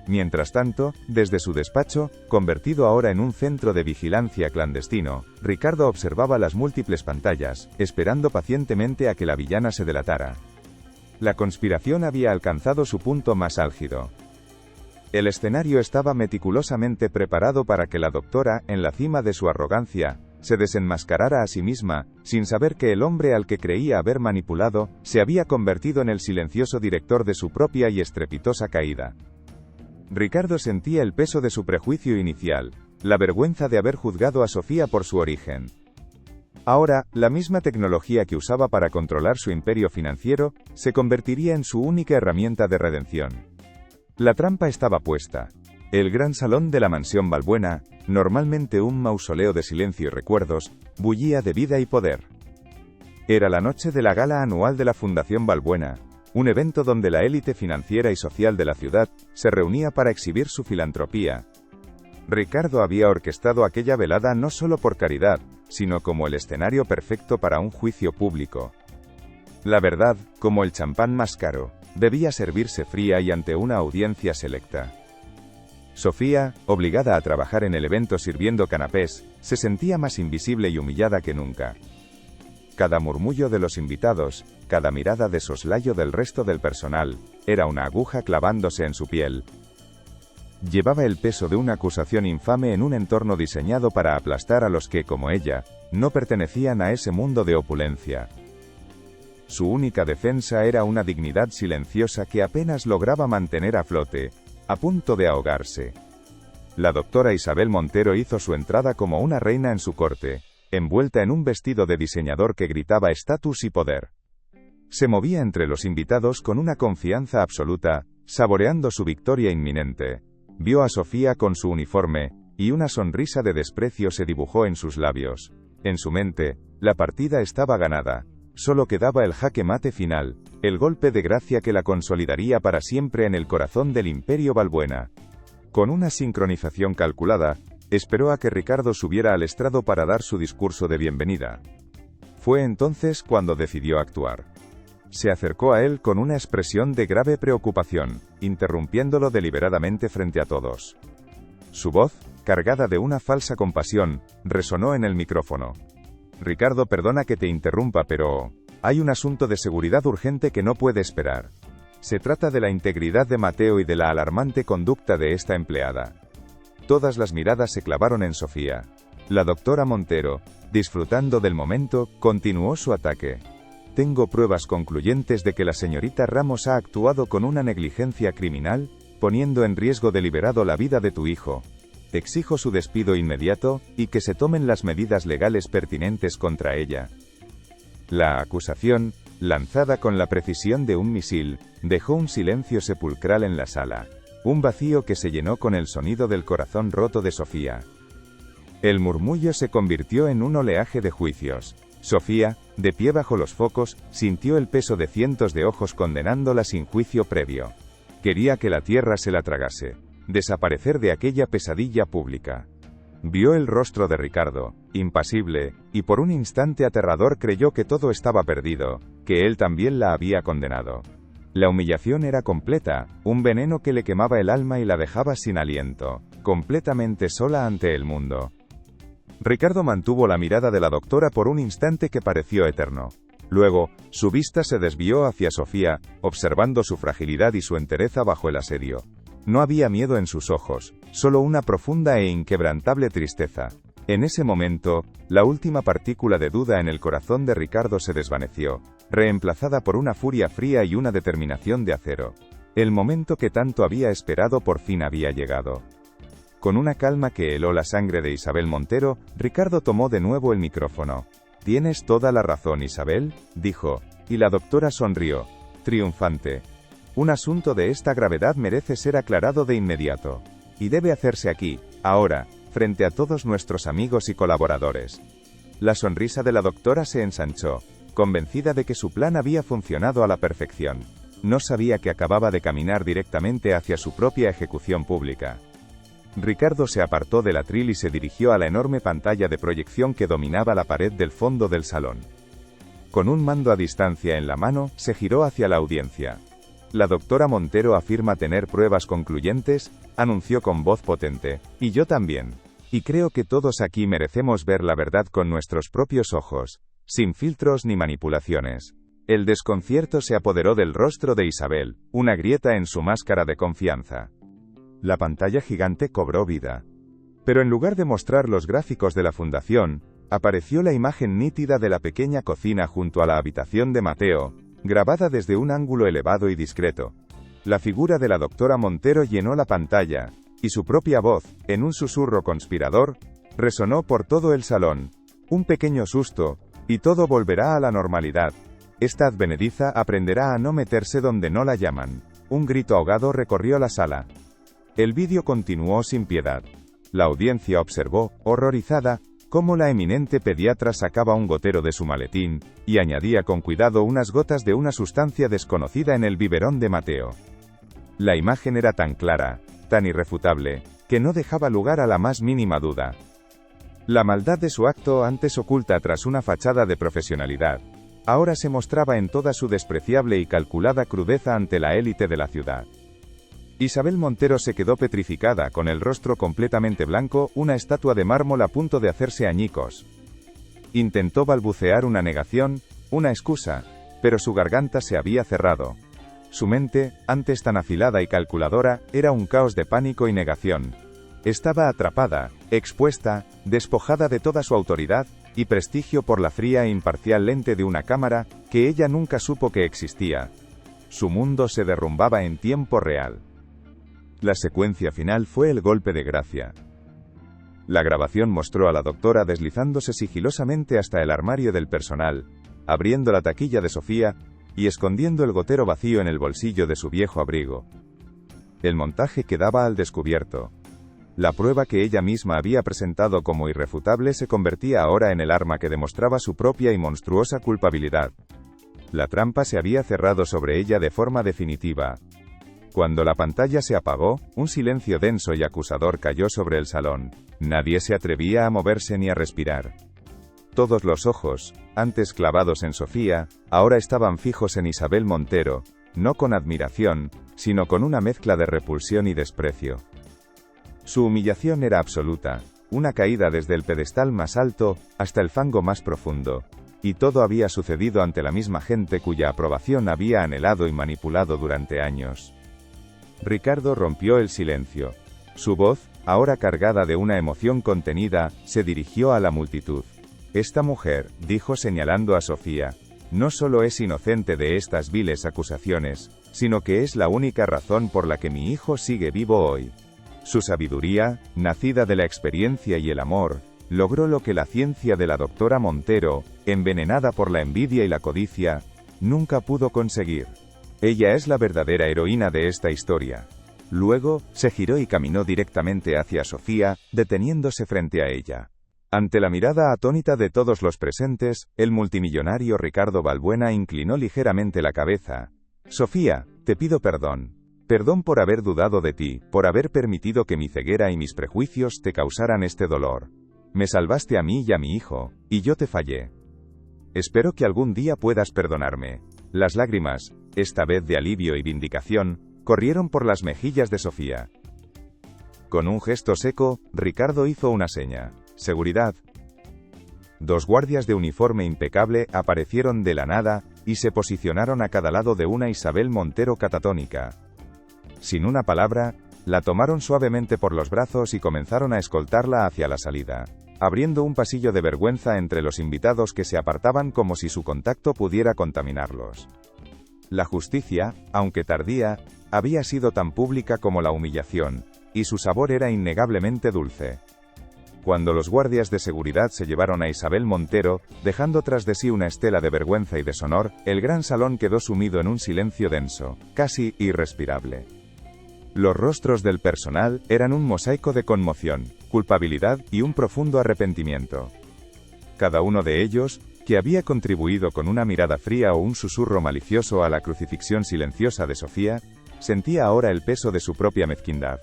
Mientras tanto, desde su despacho, convertido ahora en un centro de vigilancia clandestino, Ricardo observaba las múltiples pantallas, esperando pacientemente a que la villana se delatara. La conspiración había alcanzado su punto más álgido. El escenario estaba meticulosamente preparado para que la doctora, en la cima de su arrogancia, se desenmascarara a sí misma, sin saber que el hombre al que creía haber manipulado, se había convertido en el silencioso director de su propia y estrepitosa caída. Ricardo sentía el peso de su prejuicio inicial, la vergüenza de haber juzgado a Sofía por su origen. Ahora, la misma tecnología que usaba para controlar su imperio financiero, se convertiría en su única herramienta de redención. La trampa estaba puesta. El gran salón de la mansión Balbuena, normalmente un mausoleo de silencio y recuerdos, bullía de vida y poder. Era la noche de la gala anual de la Fundación Balbuena, un evento donde la élite financiera y social de la ciudad se reunía para exhibir su filantropía. Ricardo había orquestado aquella velada no solo por caridad, sino como el escenario perfecto para un juicio público. La verdad, como el champán más caro, debía servirse fría y ante una audiencia selecta. Sofía, obligada a trabajar en el evento sirviendo canapés, se sentía más invisible y humillada que nunca. Cada murmullo de los invitados, cada mirada de soslayo del resto del personal, era una aguja clavándose en su piel. Llevaba el peso de una acusación infame en un entorno diseñado para aplastar a los que, como ella, no pertenecían a ese mundo de opulencia. Su única defensa era una dignidad silenciosa que apenas lograba mantener a flote, a punto de ahogarse. La doctora Isabel Montero hizo su entrada como una reina en su corte, envuelta en un vestido de diseñador que gritaba estatus y poder. Se movía entre los invitados con una confianza absoluta, saboreando su victoria inminente. Vio a Sofía con su uniforme, y una sonrisa de desprecio se dibujó en sus labios. En su mente, la partida estaba ganada. Solo quedaba el jaque mate final, el golpe de gracia que la consolidaría para siempre en el corazón del Imperio Balbuena. Con una sincronización calculada, esperó a que Ricardo subiera al estrado para dar su discurso de bienvenida. Fue entonces cuando decidió actuar. Se acercó a él con una expresión de grave preocupación, interrumpiéndolo deliberadamente frente a todos. Su voz, cargada de una falsa compasión, resonó en el micrófono. Ricardo, perdona que te interrumpa, pero hay un asunto de seguridad urgente que no puede esperar. Se trata de la integridad de Mateo y de la alarmante conducta de esta empleada. Todas las miradas se clavaron en Sofía. La doctora Montero, disfrutando del momento, continuó su ataque. Tengo pruebas concluyentes de que la señorita Ramos ha actuado con una negligencia criminal, poniendo en riesgo deliberado la vida de tu hijo. Exijo su despido inmediato, y que se tomen las medidas legales pertinentes contra ella. La acusación, lanzada con la precisión de un misil, dejó un silencio sepulcral en la sala. Un vacío que se llenó con el sonido del corazón roto de Sofía. El murmullo se convirtió en un oleaje de juicios. Sofía, de pie bajo los focos, sintió el peso de cientos de ojos condenándola sin juicio previo. Quería que la tierra se la tragase. Desaparecer de aquella pesadilla pública. Vio el rostro de Ricardo, impasible, y por un instante aterrador creyó que todo estaba perdido, que él también la había condenado. La humillación era completa, un veneno que le quemaba el alma y la dejaba sin aliento, completamente sola ante el mundo. Ricardo mantuvo la mirada de la doctora por un instante que pareció eterno. Luego, su vista se desvió hacia Sofía, observando su fragilidad y su entereza bajo el asedio. No había miedo en sus ojos, solo una profunda e inquebrantable tristeza. En ese momento, la última partícula de duda en el corazón de Ricardo se desvaneció, reemplazada por una furia fría y una determinación de acero. El momento que tanto había esperado por fin había llegado. Con una calma que heló la sangre de Isabel Montero, Ricardo tomó de nuevo el micrófono. «Tienes toda la razón, Isabel», dijo, y la doctora sonrió, triunfante. «Un asunto de esta gravedad merece ser aclarado de inmediato. Y debe hacerse aquí, ahora, frente a todos nuestros amigos y colaboradores». La sonrisa de la doctora se ensanchó, convencida de que su plan había funcionado a la perfección. No sabía que acababa de caminar directamente hacia su propia ejecución pública. Ricardo se apartó del atril y se dirigió a la enorme pantalla de proyección que dominaba la pared del fondo del salón. Con un mando a distancia en la mano, se giró hacia la audiencia. «La doctora Montero afirma tener pruebas concluyentes», anunció con voz potente, «y yo también. Y creo que todos aquí merecemos ver la verdad con nuestros propios ojos, sin filtros ni manipulaciones». El desconcierto se apoderó del rostro de Isabel, una grieta en su máscara de confianza. La pantalla gigante cobró vida. Pero en lugar de mostrar los gráficos de la fundación, apareció la imagen nítida de la pequeña cocina junto a la habitación de Mateo, grabada desde un ángulo elevado y discreto. La figura de la doctora Montero llenó la pantalla, y su propia voz, en un susurro conspirador, resonó por todo el salón. «Un pequeño susto, y todo volverá a la normalidad. Esta advenediza aprenderá a no meterse donde no la llaman». Un grito ahogado recorrió la sala. El vídeo continuó sin piedad. La audiencia observó, horrorizada, cómo la eminente pediatra sacaba un gotero de su maletín, y añadía con cuidado unas gotas de una sustancia desconocida en el biberón de Mateo. La imagen era tan clara, tan irrefutable, que no dejaba lugar a la más mínima duda. La maldad de su acto, antes oculta tras una fachada de profesionalidad, ahora se mostraba en toda su despreciable y calculada crudeza ante la élite de la ciudad. Isabel Montero se quedó petrificada, con el rostro completamente blanco, una estatua de mármol a punto de hacerse añicos. Intentó balbucear una negación, una excusa, pero su garganta se había cerrado. Su mente, antes tan afilada y calculadora, era un caos de pánico y negación. Estaba atrapada, expuesta, despojada de toda su autoridad y prestigio por la fría e imparcial lente de una cámara, que ella nunca supo que existía. Su mundo se derrumbaba en tiempo real. La secuencia final fue el golpe de gracia. La grabación mostró a la doctora deslizándose sigilosamente hasta el armario del personal, abriendo la taquilla de Sofía, y escondiendo el gotero vacío en el bolsillo de su viejo abrigo. El montaje quedaba al descubierto. La prueba que ella misma había presentado como irrefutable se convertía ahora en el arma que demostraba su propia y monstruosa culpabilidad. La trampa se había cerrado sobre ella de forma definitiva. Cuando la pantalla se apagó, un silencio denso y acusador cayó sobre el salón. Nadie se atrevía a moverse ni a respirar. Todos los ojos, antes clavados en Sofía, ahora estaban fijos en Isabel Montero, no con admiración, sino con una mezcla de repulsión y desprecio. Su humillación era absoluta, una caída desde el pedestal más alto hasta el fango más profundo. Y todo había sucedido ante la misma gente cuya aprobación había anhelado y manipulado durante años. Ricardo rompió el silencio. Su voz, ahora cargada de una emoción contenida, se dirigió a la multitud. «Esta mujer», dijo señalando a Sofía, «no solo es inocente de estas viles acusaciones, sino que es la única razón por la que mi hijo sigue vivo hoy. Su sabiduría, nacida de la experiencia y el amor, logró lo que la ciencia de la doctora Montero, envenenada por la envidia y la codicia, nunca pudo conseguir. Ella es la verdadera heroína de esta historia». Luego, se giró y caminó directamente hacia Sofía, deteniéndose frente a ella. Ante la mirada atónita de todos los presentes, el multimillonario Ricardo Balbuena inclinó ligeramente la cabeza. «Sofía, te pido perdón. Perdón por haber dudado de ti, por haber permitido que mi ceguera y mis prejuicios te causaran este dolor. Me salvaste a mí y a mi hijo, y yo te fallé. Espero que algún día puedas perdonarme». Las lágrimas, esta vez de alivio y vindicación, corrieron por las mejillas de Sofía. Con un gesto seco, Ricardo hizo una seña. «Seguridad». Dos guardias de uniforme impecable aparecieron de la nada, y se posicionaron a cada lado de una Isabel Montero catatónica. Sin una palabra, la tomaron suavemente por los brazos y comenzaron a escoltarla hacia la salida. abriendo un pasillo de vergüenza entre los invitados que se apartaban como si su contacto pudiera contaminarlos. La justicia, aunque tardía, había sido tan pública como la humillación, y su sabor era innegablemente dulce. Cuando los guardias de seguridad se llevaron a Isabel Montero, dejando tras de sí una estela de vergüenza y deshonor, el gran salón quedó sumido en un silencio denso, casi irrespirable. Los rostros del personal eran un mosaico de conmoción, culpabilidad y un profundo arrepentimiento. Cada uno de ellos, que había contribuido con una mirada fría o un susurro malicioso a la crucifixión silenciosa de Sofía, sentía ahora el peso de su propia mezquindad.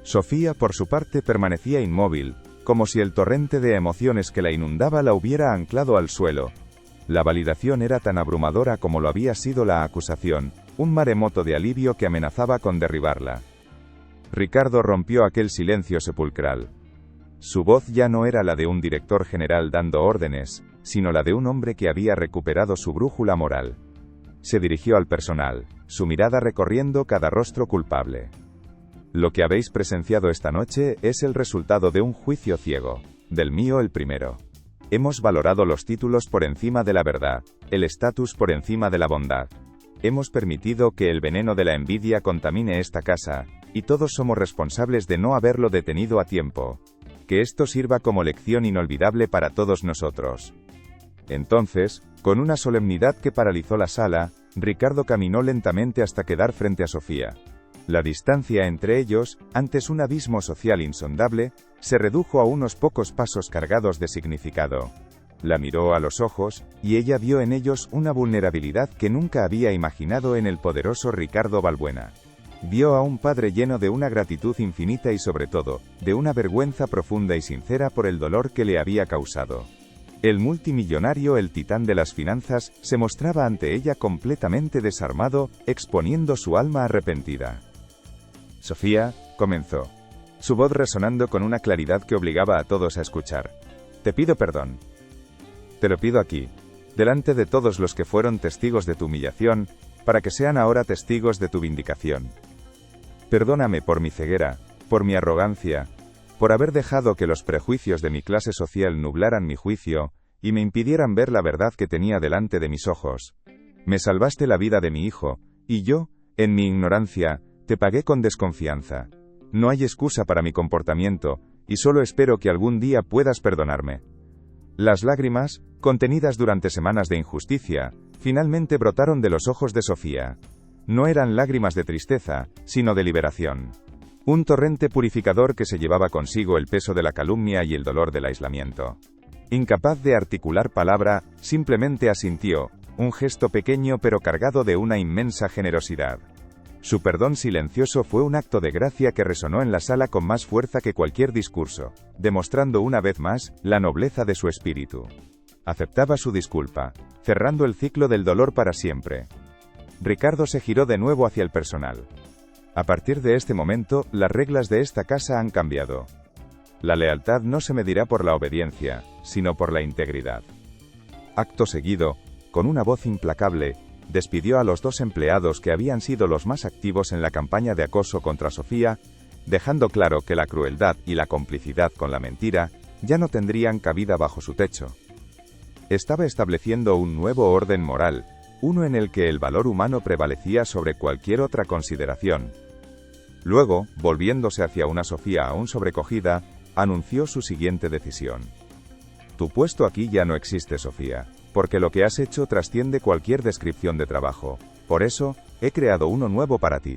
Sofía, por su parte, permanecía inmóvil, como si el torrente de emociones que la inundaba la hubiera anclado al suelo. La validación era tan abrumadora como lo había sido la acusación, un maremoto de alivio que amenazaba con derribarla. Ricardo rompió aquel silencio sepulcral. Su voz ya no era la de un director general dando órdenes, sino la de un hombre que había recuperado su brújula moral. Se dirigió al personal, su mirada recorriendo cada rostro culpable. Lo que habéis presenciado esta noche es el resultado de un juicio ciego, del mío el primero. Hemos valorado los títulos por encima de la verdad, el estatus por encima de la bondad. Hemos permitido que el veneno de la envidia contamine esta casa, y todos somos responsables de no haberlo detenido a tiempo. Que esto sirva como lección inolvidable para todos nosotros. Entonces, con una solemnidad que paralizó la sala, Ricardo caminó lentamente hasta quedar frente a Sofía. La distancia entre ellos, antes un abismo social insondable, se redujo a unos pocos pasos cargados de significado. La miró a los ojos, y ella vio en ellos una vulnerabilidad que nunca había imaginado en el poderoso Ricardo Balbuena. Vio a un padre lleno de una gratitud infinita y sobre todo, de una vergüenza profunda y sincera por el dolor que le había causado. El multimillonario, el titán de las finanzas, se mostraba ante ella completamente desarmado, exponiendo su alma arrepentida. Sofía, comenzó, su voz resonando con una claridad que obligaba a todos a escuchar. Te pido perdón. Te lo pido aquí, delante de todos los que fueron testigos de tu humillación, para que sean ahora testigos de tu vindicación. Perdóname por mi ceguera, por mi arrogancia, por haber dejado que los prejuicios de mi clase social nublaran mi juicio, y me impidieran ver la verdad que tenía delante de mis ojos. Me salvaste la vida de mi hijo, y yo, en mi ignorancia, te pagué con desconfianza. No hay excusa para mi comportamiento, y solo espero que algún día puedas perdonarme. Las lágrimas, contenidas durante semanas de injusticia, finalmente brotaron de los ojos de Sofía. No eran lágrimas de tristeza, sino de liberación. Un torrente purificador que se llevaba consigo el peso de la calumnia y el dolor del aislamiento. Incapaz de articular palabra, simplemente asintió, un gesto pequeño pero cargado de una inmensa generosidad. Su perdón silencioso fue un acto de gracia que resonó en la sala con más fuerza que cualquier discurso, demostrando una vez más, la nobleza de su espíritu. Aceptaba su disculpa, cerrando el ciclo del dolor para siempre. Ricardo se giró de nuevo hacia el personal. A partir de este momento, las reglas de esta casa han cambiado. La lealtad no se medirá por la obediencia, sino por la integridad. Acto seguido, con una voz implacable, despidió a los 2 empleados que habían sido los más activos en la campaña de acoso contra Sofía, dejando claro que la crueldad y la complicidad con la mentira ya no tendrían cabida bajo su techo. Estaba estableciendo un nuevo orden moral, uno en el que el valor humano prevalecía sobre cualquier otra consideración. Luego, volviéndose hacia una Sofía aún sobrecogida, anunció su siguiente decisión. Tu puesto aquí ya no existe, Sofía, porque lo que has hecho trasciende cualquier descripción de trabajo. Por eso, he creado uno nuevo para ti.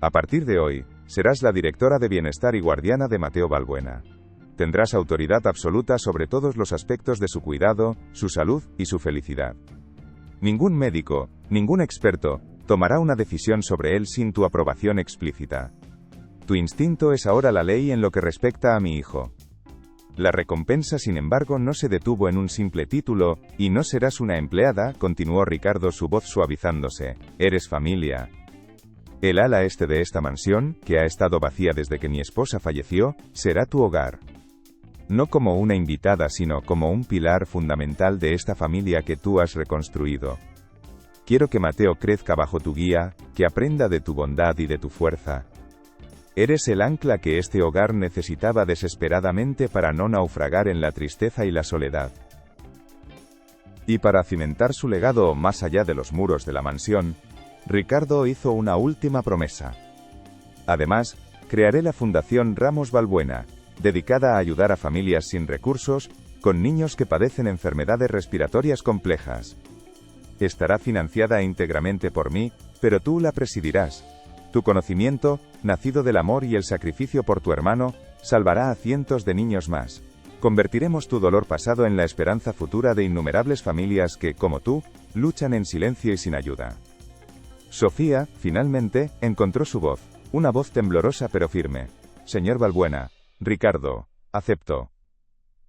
A partir de hoy, serás la directora de bienestar y guardiana de Mateo Balbuena. Tendrás autoridad absoluta sobre todos los aspectos de su cuidado, su salud y su felicidad. Ningún médico, ningún experto, tomará una decisión sobre él sin tu aprobación explícita. Tu instinto es ahora la ley en lo que respecta a mi hijo. La recompensa, sin embargo, no se detuvo en un simple título, y no serás una empleada, continuó Ricardo, su voz suavizándose. Eres familia. El ala este de esta mansión, que ha estado vacía desde que mi esposa falleció, será tu hogar. No como una invitada, sino como un pilar fundamental de esta familia que tú has reconstruido. Quiero que Mateo crezca bajo tu guía, que aprenda de tu bondad y de tu fuerza. Eres el ancla que este hogar necesitaba desesperadamente para no naufragar en la tristeza y la soledad. Y para cimentar su legado más allá de los muros de la mansión, Ricardo hizo una última promesa. Además, crearé la Fundación Ramos Balbuena, dedicada a ayudar a familias sin recursos, con niños que padecen enfermedades respiratorias complejas. Estará financiada íntegramente por mí, pero tú la presidirás. Tu conocimiento, nacido del amor y el sacrificio por tu hermano, salvará a cientos de niños más. Convertiremos tu dolor pasado en la esperanza futura de innumerables familias que, como tú, luchan en silencio y sin ayuda. Sofía, finalmente, encontró su voz, una voz temblorosa pero firme. Señor Balbuena, Ricardo, acepto.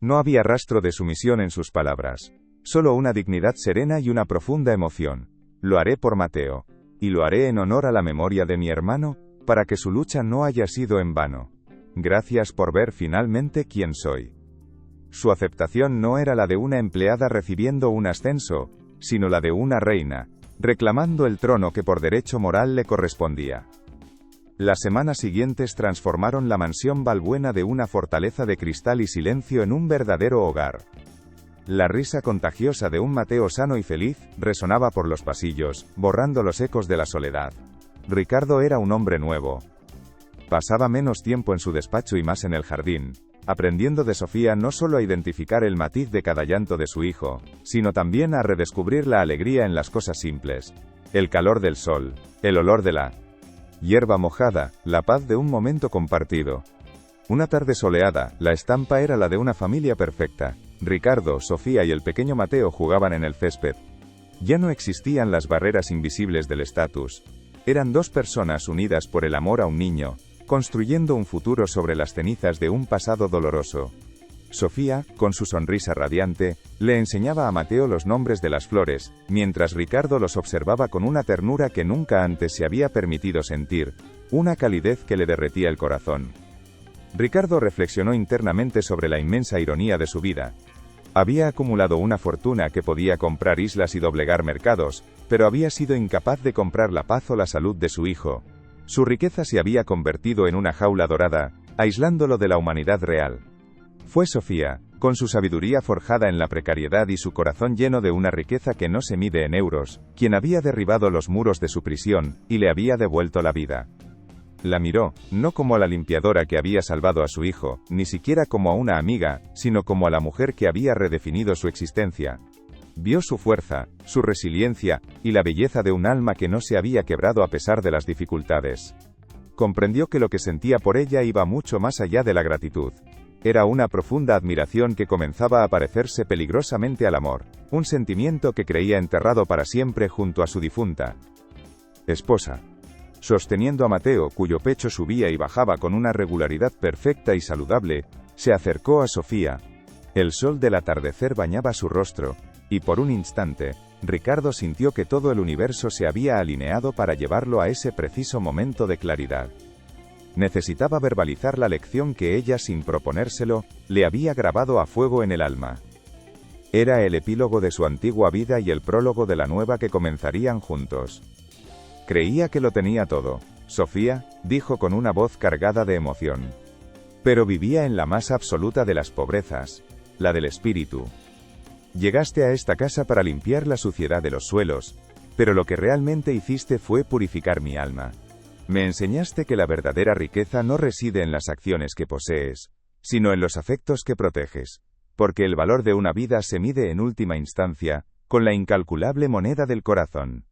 No había rastro de sumisión en sus palabras, solo una dignidad serena y una profunda emoción. Lo haré por Mateo. Y lo haré en honor a la memoria de mi hermano, para que su lucha no haya sido en vano. Gracias por ver finalmente quién soy. Su aceptación no era la de una empleada recibiendo un ascenso, sino la de una reina, reclamando el trono que por derecho moral le correspondía. Las semanas siguientes transformaron la mansión Balbuena de una fortaleza de cristal y silencio en un verdadero hogar. La risa contagiosa de un Mateo sano y feliz resonaba por los pasillos, borrando los ecos de la soledad. Ricardo era un hombre nuevo. Pasaba menos tiempo en su despacho y más en el jardín, aprendiendo de Sofía no solo a identificar el matiz de cada llanto de su hijo, sino también a redescubrir la alegría en las cosas simples. El calor del sol, el olor de la hierba mojada, la paz de un momento compartido. Una tarde soleada, la estampa era la de una familia perfecta. Ricardo, Sofía y el pequeño Mateo jugaban en el césped. Ya no existían las barreras invisibles del estatus. Eran dos personas unidas por el amor a un niño, construyendo un futuro sobre las cenizas de un pasado doloroso. Sofía, con su sonrisa radiante, le enseñaba a Mateo los nombres de las flores, mientras Ricardo los observaba con una ternura que nunca antes se había permitido sentir, una calidez que le derretía el corazón. Ricardo reflexionó internamente sobre la inmensa ironía de su vida. Había acumulado una fortuna que podía comprar islas y doblegar mercados, pero había sido incapaz de comprar la paz o la salud de su hijo. Su riqueza se había convertido en una jaula dorada, aislándolo de la humanidad real. Fue Sofía, con su sabiduría forjada en la precariedad y su corazón lleno de una riqueza que no se mide en euros, quien había derribado los muros de su prisión, y le había devuelto la vida. La miró, no como a la limpiadora que había salvado a su hijo, ni siquiera como a una amiga, sino como a la mujer que había redefinido su existencia. Vio su fuerza, su resiliencia, y la belleza de un alma que no se había quebrado a pesar de las dificultades. Comprendió que lo que sentía por ella iba mucho más allá de la gratitud. Era una profunda admiración que comenzaba a parecerse peligrosamente al amor, un sentimiento que creía enterrado para siempre junto a su difunta esposa. Sosteniendo a Mateo, cuyo pecho subía y bajaba con una regularidad perfecta y saludable, se acercó a Sofía. El sol del atardecer bañaba su rostro, y por un instante, Ricardo sintió que todo el universo se había alineado para llevarlo a ese preciso momento de claridad. Necesitaba verbalizar la lección que ella, sin proponérselo, le había grabado a fuego en el alma. Era el epílogo de su antigua vida y el prólogo de la nueva que comenzarían juntos. Creía que lo tenía todo, Sofía, dijo con una voz cargada de emoción. Pero vivía en la más absoluta de las pobrezas, la del espíritu. Llegaste a esta casa para limpiar la suciedad de los suelos, pero lo que realmente hiciste fue purificar mi alma. Me enseñaste que la verdadera riqueza no reside en las acciones que posees, sino en los afectos que proteges, porque el valor de una vida se mide en última instancia, con la incalculable moneda del corazón.